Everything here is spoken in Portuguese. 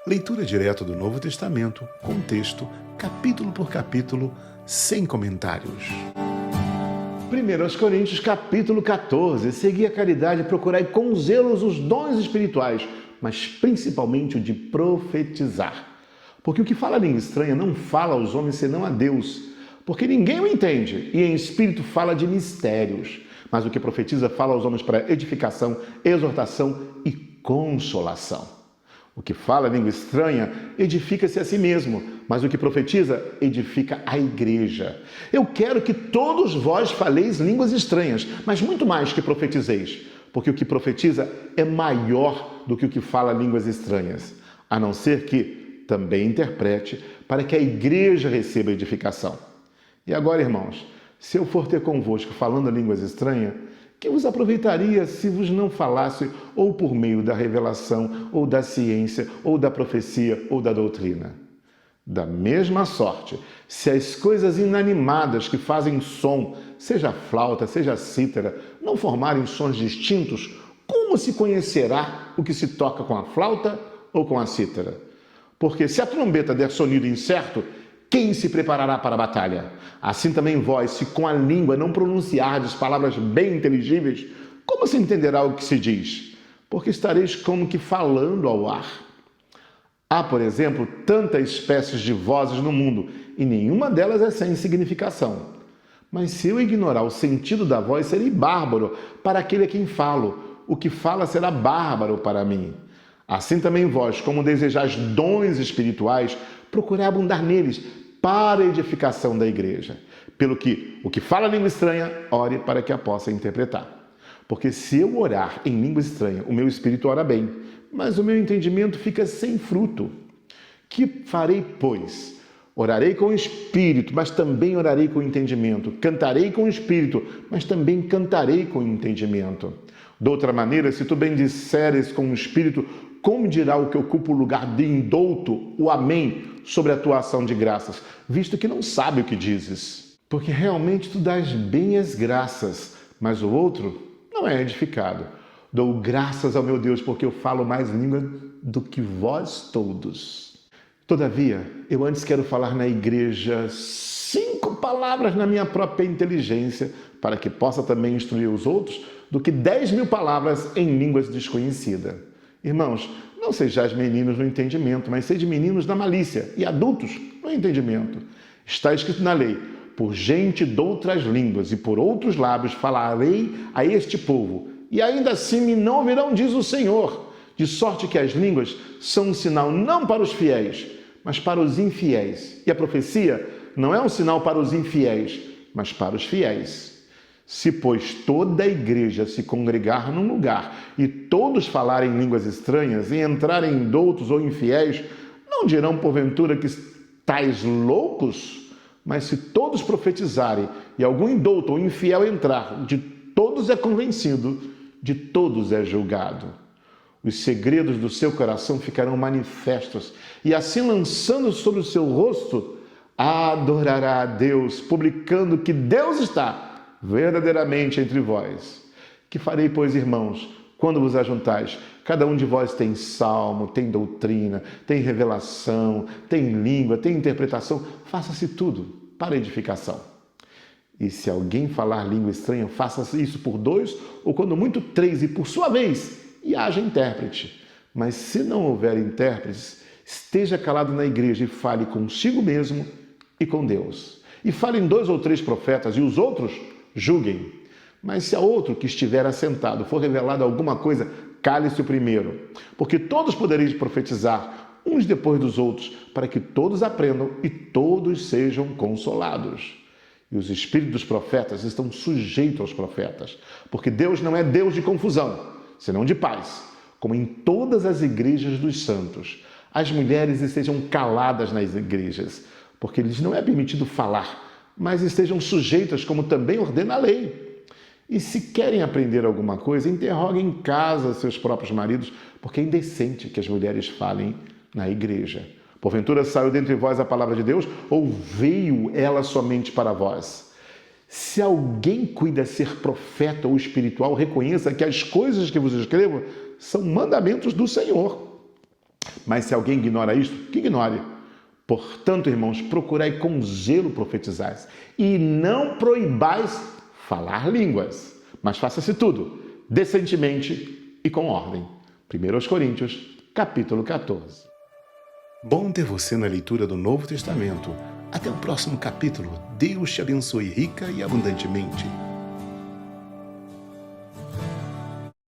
Leitura direta do Novo Testamento, com texto, capítulo por capítulo, sem comentários. 1 Coríntios capítulo 14. Segui a caridade e procurai com zelo os dons espirituais, mas principalmente o de profetizar. Porque o que fala a língua estranha não fala aos homens senão a Deus, porque ninguém o entende, e em espírito fala de mistérios. Mas o que profetiza fala aos homens para edificação, exortação e consolação. O que fala a língua estranha edifica-se a si mesmo, mas o que profetiza edifica a igreja. Eu quero que todos vós faleis línguas estranhas, mas muito mais que profetizeis, porque o que profetiza é maior do que o que fala línguas estranhas, a não ser que também interprete para que a igreja receba edificação. E agora, irmãos, se eu for ter convosco falando línguas estranhas, que vos aproveitaria se vos não falasse ou por meio da revelação, ou da ciência, ou da profecia, ou da doutrina? Da mesma sorte, se as coisas inanimadas que fazem som, seja a flauta, seja a cítara, não formarem sons distintos, como se conhecerá o que se toca com a flauta ou com a cítara? Porque se a trombeta der sonido incerto, quem se preparará para a batalha? Assim também vós, se com a língua não pronunciardes palavras bem inteligíveis, como se entenderá o que se diz? Porque estareis como que falando ao ar. Há, por exemplo, tantas espécies de vozes no mundo, e nenhuma delas é sem significação. Mas se eu ignorar o sentido da voz, serei bárbaro para aquele a quem falo. O que fala será bárbaro para mim. Assim também vós, como desejais dons espirituais, procurai abundar neles, para a edificação da igreja. Pelo que o que fala língua estranha, ore para que a possa interpretar. Porque se eu orar em língua estranha, o meu espírito ora bem, mas o meu entendimento fica sem fruto. Que farei, pois? Orarei com o espírito, mas também orarei com o entendimento. Cantarei com o espírito, mas também cantarei com o entendimento. De outra maneira, se tu bendisseres com o espírito, como dirá o que ocupa o lugar de indouto, o amém, sobre a tua ação de graças, visto que não sabe o que dizes? Porque realmente tu dás bem as graças, mas o outro não é edificado. Dou graças ao meu Deus, porque eu falo mais língua do que vós todos. Todavia, eu antes quero falar na igreja 5 palavras na minha própria inteligência, para que possa também instruir os outros, do que 10.000 palavras em línguas desconhecidas. Irmãos, não sejais meninos no entendimento, mas sede meninos na malícia, e adultos no entendimento. Está escrito na lei: por gente de outras línguas e por outros lábios falarei a este povo, e ainda assim me não ouvirão, diz o Senhor. De sorte que as línguas são um sinal não para os fiéis, mas para os infiéis. E a profecia não é um sinal para os infiéis, mas para os fiéis. Se, pois, toda a igreja se congregar num lugar e todos falarem línguas estranhas e entrarem indoutos ou infiéis, não dirão porventura que estáis loucos? Mas se todos profetizarem e algum indouto ou infiel entrar, de todos é convencido, de todos é julgado. Os segredos do seu coração ficarão manifestos, e assim lançando sobre o seu rosto, adorará a Deus, publicando que Deus está verdadeiramente entre vós. Que farei, pois, irmãos, quando vos ajuntais? Cada um de vós tem salmo, tem doutrina, tem revelação, tem língua, tem interpretação. Faça-se tudo para edificação. E se alguém falar língua estranha, faça isso por 2, ou quando muito 3, e por sua vez, e haja intérprete. Mas se não houver intérpretes, esteja calado na igreja e fale consigo mesmo e com Deus. E falem 2 ou 3 profetas, e os outros julguem. Mas se a outro que estiver assentado for revelado alguma coisa, cale-se o primeiro, porque todos podereis profetizar, uns depois dos outros, para que todos aprendam e todos sejam consolados. E os espíritos dos profetas estão sujeitos aos profetas, porque Deus não é Deus de confusão, senão de paz, como em todas as igrejas dos santos. As mulheres estejam caladas nas igrejas, porque lhes não é permitido falar, mas estejam sujeitas, como também ordena a lei. E se querem aprender alguma coisa, interroguem em casa seus próprios maridos, porque é indecente que as mulheres falem na igreja. Porventura saiu dentre vós a palavra de Deus, ou veio ela somente para vós? Se alguém cuida ser profeta ou espiritual, reconheça que as coisas que vos escrevo são mandamentos do Senhor. Mas se alguém ignora isto, que ignore. Portanto, irmãos, procurai com zelo profetizar, e não proibais falar línguas, mas faça-se tudo decentemente e com ordem. 1 Coríntios, capítulo 14. Bom ter você na leitura do Novo Testamento. Até o próximo capítulo. Deus te abençoe rica e abundantemente.